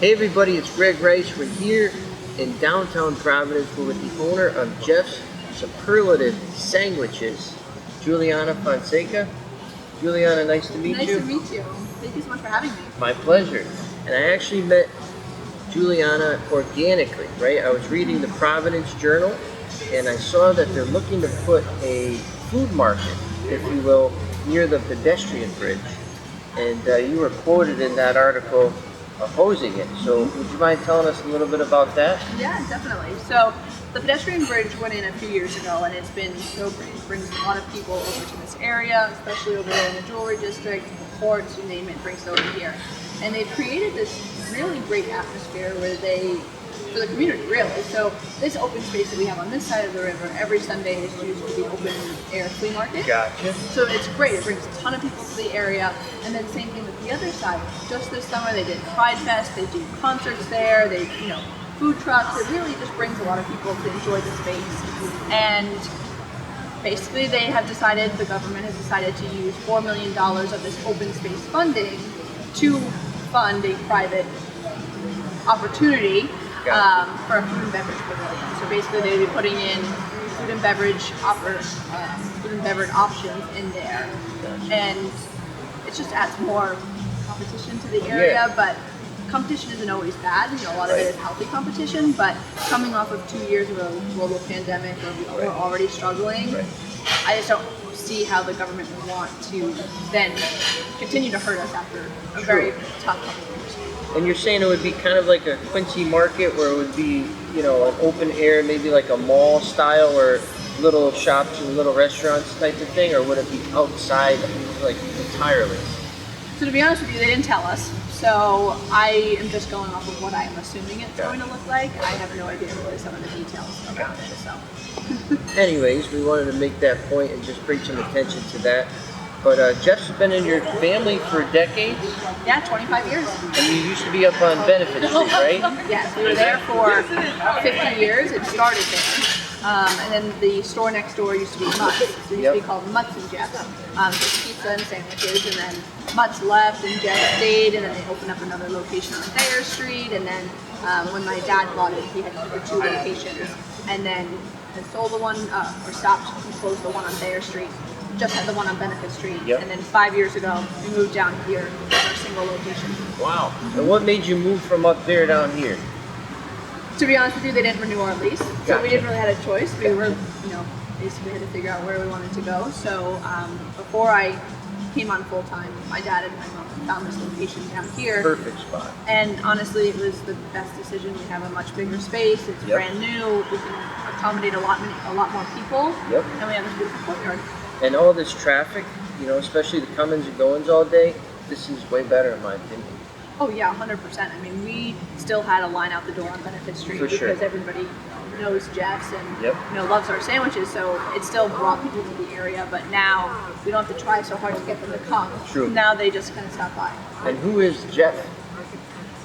Hey everybody, it's Greg Rice. We're here in downtown Providence. We're with the owner of Geoffs Superlative Sandwiches, Julianna Fonseca. Julianna, nice to meet you. Nice to meet you. Thank you so much for having me. My pleasure. And I actually met Julianna organically, right? I was reading the Providence Journal and I saw that they're looking to put a food market, if you will, near the pedestrian bridge. And you were quoted in that article opposing it. So would you mind telling us a little bit about that? Yeah, definitely. So the pedestrian bridge went in a few years ago and it's been so great. It brings a lot of people over to this area, especially over there in the jewelry district, the ports, you name it, brings it over here. And they've created this really great atmosphere where for the community really. So this open space that we have on this side of the river every Sunday is used for the open air flea market. Gotcha. So it's great. It brings a ton of people to the area. And then same thing with the other side. Just this summer they did Pride Fest. They do concerts there. They, food trucks. It really just brings a lot of people to enjoy the space. And basically the government has decided to use $4 million of this open space funding to fund a private opportunity for a food and beverage pavilion. So basically they'd be putting in food and beverage options in there. And it just adds more competition to the area, but competition isn't always bad. A lot of it is healthy competition, but coming off of 2 years of a global pandemic where we're already struggling, I just don't see how the government would want to then continue to hurt us after a very tough couple of years. And you're saying it would be kind of like a Quincy market where it would be, an open air, maybe like a mall style or little shops and little restaurants type of thing, or would it be outside like entirely? So to be honest with you, they didn't tell us. So I am just going off of what I am assuming it's going to look like. I have no idea really some of the details around it. So. Anyways, we wanted to make that point and just bring some attention to that. But Geoff's been in your family for decades? Yeah, 25 years. And you used to be up on Benefit Street, right? Yes, we were there for 50 years. It started there. And then the store next door used to be Mutt's. So it used to be called Mutt's and Geoff's. So pizza and sandwiches. And then Mutt's left and Geoff stayed. And then they opened up another location on Thayer Street. And then when my dad bought it, he had 2 locations. And then sold the one, or stopped and closed the one on Thayer Street. Just had the one on Benefit Street, and then 5 years ago we moved down here with our single location. Wow! And what made you move from up there down here? To be honest with you, they didn't renew our lease, so we didn't really have a choice. We were, basically had to figure out where we wanted to go. So before I came on full time, my dad and my mom found this location down here. Perfect spot. And honestly, it was the best decision. We have a much bigger space. It's brand new. We can accommodate a lot more people. And we have this beautiful courtyard. And all this traffic, especially the comings and goings all day, this is way better in my opinion. Oh yeah, 100%. I mean, we still had a line out the door on Benefit Street because everybody knows Geoff's and loves our sandwiches, so it still brought people to the area. But now we don't have to try so hard to get them to come. True. Now they just kind of stop by. And who is Geoff?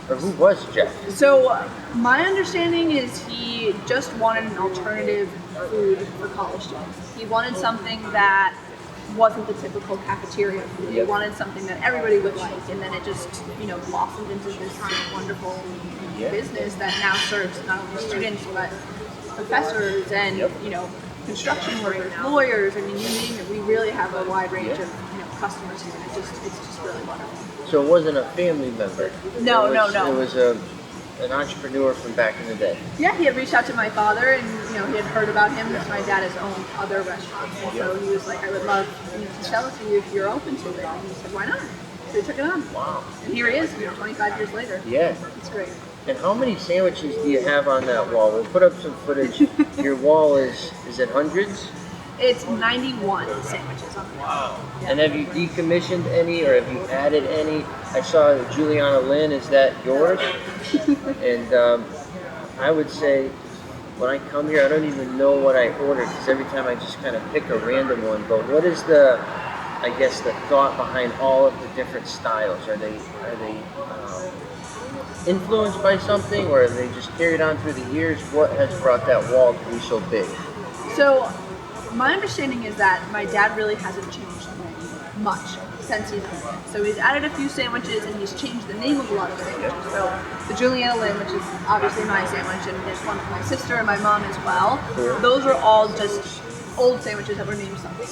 Or who was Geoff? So my understanding is he just wanted an alternative food for college students. He wanted something that wasn't the typical cafeteria food. He wanted something that everybody would like, and then it just blossomed into this wonderful business that now serves not only students but professors and construction workers, lawyers. I mean, you name it. We really have a wide range of customers here. It's just really wonderful. So it wasn't a family member? No. It was an entrepreneur from back in the day? Yeah, he had reached out to my father and he had heard about him because my dad has owned other restaurants. And so he was like, I would love to sell it to you if you're open to it. And he said, why not? So he took it on. Wow. And here he is, 25 years later. Yeah. It's great. And how many sandwiches do you have on that wall? We'll put up some footage. Your wall is it hundreds? It's 91 sandwiches on the wall. Wow. Yeah. And have you decommissioned any or have you added any? I saw Julianna Lynn, is that yours? And I would say when I come here, I don't even know what I ordered because every time I just kind of pick a random one. But what is the thought behind all of the different styles? Are they influenced by something, or are they just carried on through the years? What has brought that wall to be so big? So my understanding is that my dad really hasn't changed the menu much since he's been there. So he's added a few sandwiches and he's changed the name of a lot of sandwiches. So the Julianna Lynn, which is obviously my sandwich, and there's one for my sister and my mom as well. Those are all just old sandwiches that were named something.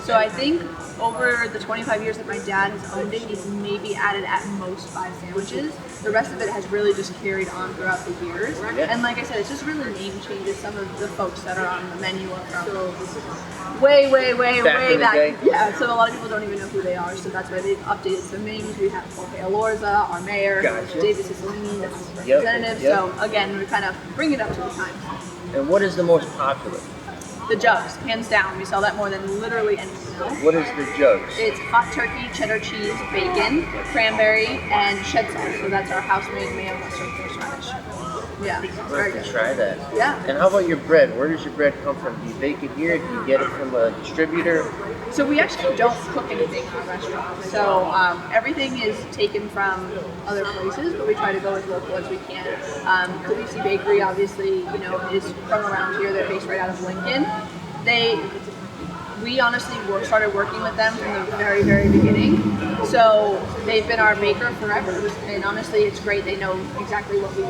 So I think over the 25 years that my dad has owned it, he's maybe added at most 5 sandwiches. The rest of it has really just carried on throughout the years. And like I said, it's just really name changes. Some of the folks that are on the menu are from way back. Yeah, so a lot of people don't even know who they are. So that's why they've updated some names. We have Jorge Alorza, our mayor, David Cicilline, the House of Representatives. So again, we kind of bring it up to the times. And what is the most popular? The jugs, hands down. We sell that more than literally anything else. What is the jugs? It's hot turkey, cheddar cheese, bacon, cranberry, and shed sauce. So that's our house-made mayo mustard horseradish. Yeah, very good. Try that. Yeah. And how about your bread? Where does your bread come from? Do you bake it here? Do you get it from a distributor? So we actually don't cook anything in our restaurant. So everything is taken from other places, but we try to go as local as we can. Khaleesi Bakery, obviously, is from around here. They're based right out of Lincoln. We honestly started working with them from the very, very beginning. So they've been our baker forever. And honestly, it's great. They know exactly what we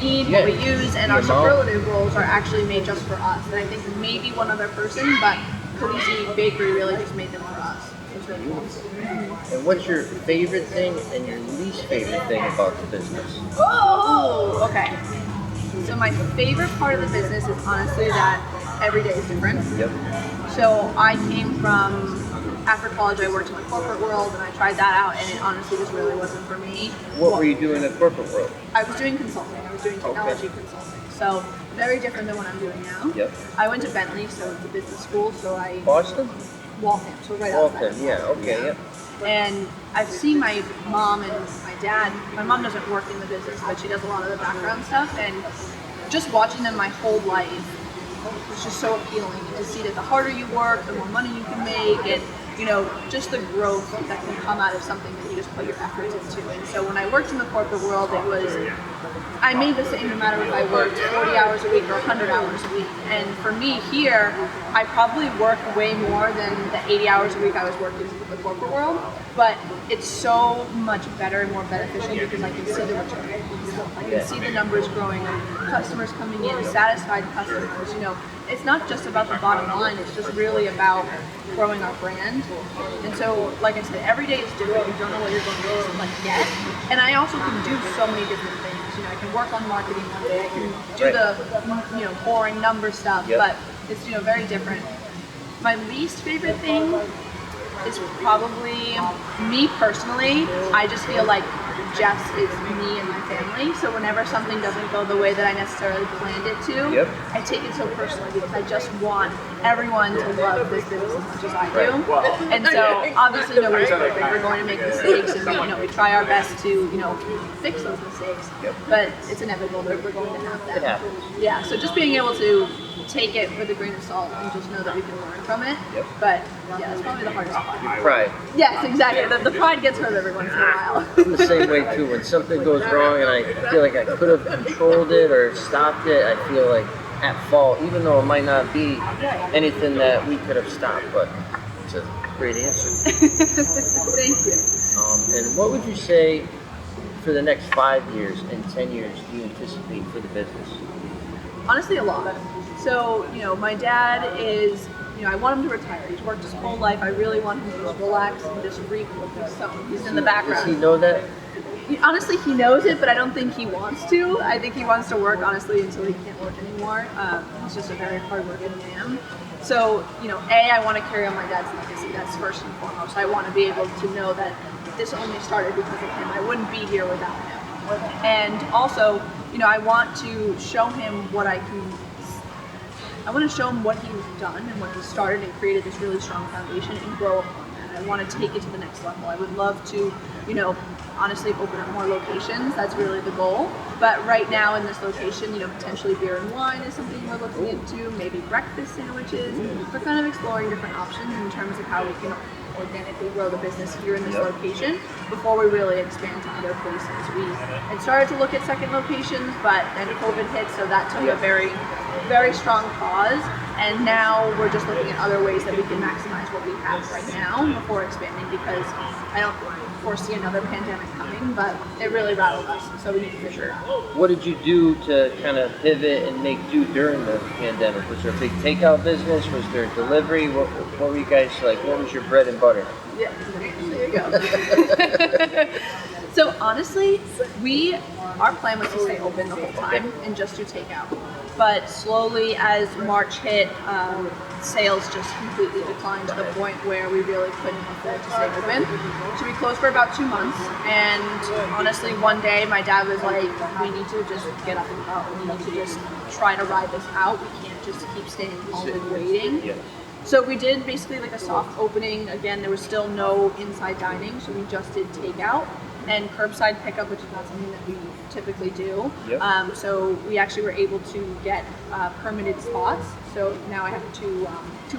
need, what we use, and our superlative rolls are actually made just for us. And I think maybe one other person, but Khaleesi Bakery really just made them for us. It's really cool. And what's your favorite thing and your least favorite thing about the business? Oh, okay. So my favorite part of the business is honestly that every day is different. Yep. So I came from, after college I worked in the corporate world and I tried that out and it honestly just really wasn't for me. What were you doing in the corporate world? I was doing consulting. I was doing technology consulting. So very different than what I'm doing now. Yep. I went to Bentley, so it's a business school, so Boston? Waltham, so right outside. Waltham, yeah, okay, yep. And I've seen my mom and my dad. My mom doesn't work in the business, but she does a lot of the background stuff. And just watching them my whole life was just so appealing. To see that the harder you work, the more money you can make, and just the growth that can come out of something that you just put your efforts into. And so when I worked in the corporate world, it was, I made the same no matter if I worked 40 hours a week or 100 hours a week. And for me here, I probably work way more than the 80 hours a week I was working in the corporate world, but it's so much better and more beneficial because I can see the return. I can see the numbers growing, customers coming in, satisfied customers. It's not just about the bottom line, it's just really about growing our brand. And so, like I said, every day is different. You don't know what you're going to get. And I also can do so many different things. I can work on marketing one day, I can do the boring number stuff, but it's very different. My least favorite thing is probably me personally. I just feel like Geoffs is me and my family, so whenever something doesn't go the way that I necessarily planned it to, I take it so personally because I just want everyone to love this business as much as I do. And so obviously nobody's perfect. We're going to make mistakes, and we try our best to fix those mistakes. But it's inevitable that we're going to have that. It happens. Yeah. So just being able to take it with a grain of salt and just know that we can learn from it. But yeah, that's probably the hardest part. Pride. Yes, exactly. The pride gets hurt every once in a while. I'm the same way too. When something goes wrong and I feel like I could have controlled it or stopped it, I feel like at fault, even though it might not be anything that we could have stopped. But it's a great answer. Thank you. And what would you say for the next 5 years and 10 years do you anticipate for the business? Honestly, a lot. So, my dad is, I want him to retire. He's worked his whole life. I really want him to just relax and just reap with his son. He's in the background. Does he know that? Honestly, he knows it, but I don't think he wants to. I think he wants to work, honestly, until he can't work anymore. He's just a very hardworking man. So, I want to carry on my dad's legacy. That's first and foremost. I want to be able to know that this only started because of him. I wouldn't be here without him. And also, I want to show him what I want to show him what he's done and what he started and created this really strong foundation and grow upon that. I want to take it to the next level. I would love to, honestly open up more locations. That's really the goal. But right now in this location, potentially beer and wine is something we're looking into, maybe breakfast sandwiches. We're kind of exploring different options in terms of how we can organically grow the business here in this location before we really expand to other places. We had started to look at second locations, but then COVID hit, so that took a very very strong pause, and now we're just looking at other ways that we can maximize what we have right now before expanding, because I don't foresee another pandemic coming, but it really rattled us, so we need to figure it out. What did you do to kind of pivot and make do during the pandemic? Was there a big takeout business? Was there delivery? What were you guys like? What was your bread and butter? Yeah, there you go. So honestly, our plan was to stay open the whole time and just do takeout. But slowly, as March hit, sales just completely declined to the point where we really couldn't afford to stay open. So we closed for about 2 months. And honestly, one day my dad was like, "We need to just get up and go. We need to just try to ride this out. We can't just keep staying home and waiting." Yeah. So we did basically like a soft opening. Again, there was still no inside dining, so we just did takeout and curbside pickup, which is not something that we typically do. Yep. So we actually were able to get permitted spots. So now I have two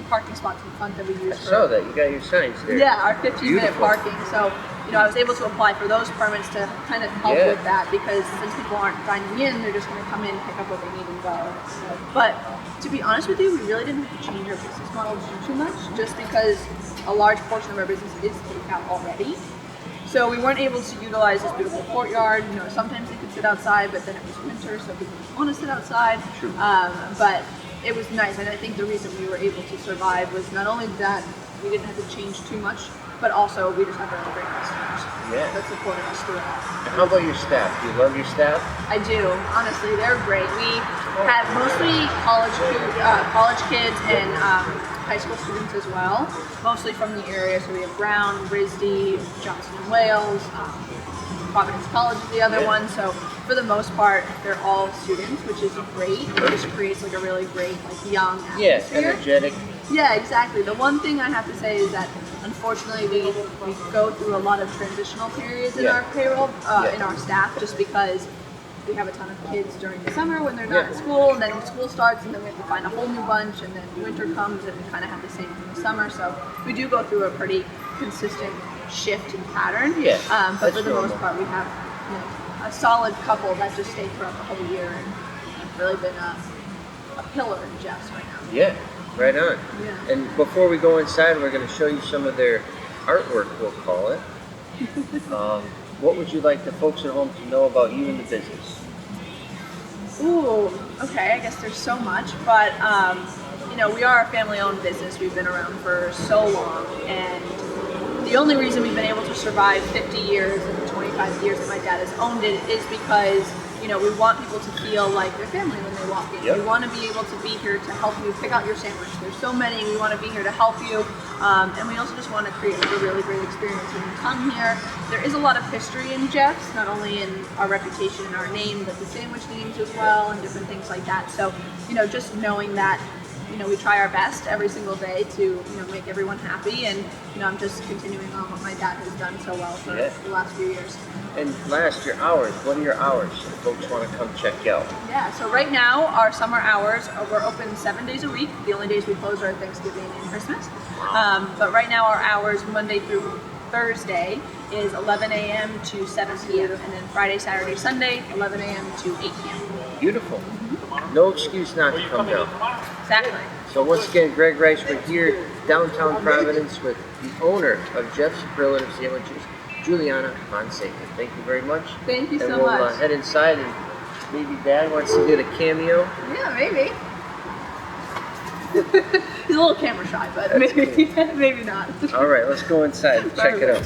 parking spots in front that we use. I saw that. You got your signs there. Yeah, our 15-minute Beautiful. parking. So, I was able to apply for those permits to kind of help Yeah. with that, because since people aren't dining in, they're just going to come in, pick up what they need and go. But to be honest with you, we really didn't have to change our business model too much, just because a large portion of our business is takeout already. So we weren't able to utilize this beautiful courtyard. Sometimes they could sit outside, but then it was winter, so people didn't want to sit outside. True. But it was nice, and I think the reason we were able to survive was not only that we didn't have to change too much, but also we just have really great customers that supported us through it. And how about your staff? Do you love your staff? I do. Honestly, they're great. We have mostly college kids and high school students as well, mostly from the area. So we have Brown, RISD, Johnson and Wales, Providence College is the other one. So for the most part, they're all students, which is great. It just creates like a really great, like, young atmosphere. Yeah, energetic. Yeah, exactly. The one thing I have to say is that unfortunately we go through a lot of transitional periods in our payroll, in our staff, just because we have a ton of kids during the summer when they're not at school, and then school starts, and then we have to find a whole new bunch, and then winter comes, and we kind of have the same in the summer. So we do go through a pretty consistent shift in pattern. Yeah, but for the most part, we have a solid couple that just stay throughout the whole year, and have really been a pillar in Geoffs right now. Yeah, right on. Yeah. And before we go inside, we're going to show you some of their artwork, we'll call it. What would you like the folks at home to know about you and the business? Ooh, okay, I guess there's so much, but we are a family-owned business. We've been around for so long, and the only reason we've been able to survive 50 years and the 25 years that my dad has owned it is because we want people to feel like their family when they walk in. Yep. We want to be able to be here to help you pick out your sandwich. There's so many. We want to be here to help you. And we also just want to create a really great experience when you come here. There is a lot of history in Geoffs, not only in our reputation and our name, but the sandwich names as well and different things like that. So, just knowing that we try our best every single day to make everyone happy, and I'm just continuing on what my dad has done so well for the last few years. And last, your hours. What are your hours if folks want to come check you out? Yeah, so right now our summer hours we're open 7 days a week. The only days we close are Thanksgiving and Christmas. But right now our hours Monday through Thursday is 11 a.m. to 7 p.m. and then Friday, Saturday, Sunday 11 a.m. to 8 p.m. Beautiful. No excuse not to come down. Exactly. So once again, Greg Rice, we're here downtown Providence with the owner of Geoff's Superlative Sandwiches, Julianna Fonseca. Thank you very much. Thank you so and we'll much. Head inside, and maybe Dad wants to get a cameo. Yeah, maybe. He's a little camera shy, but maybe not. All right, let's go inside and check it out.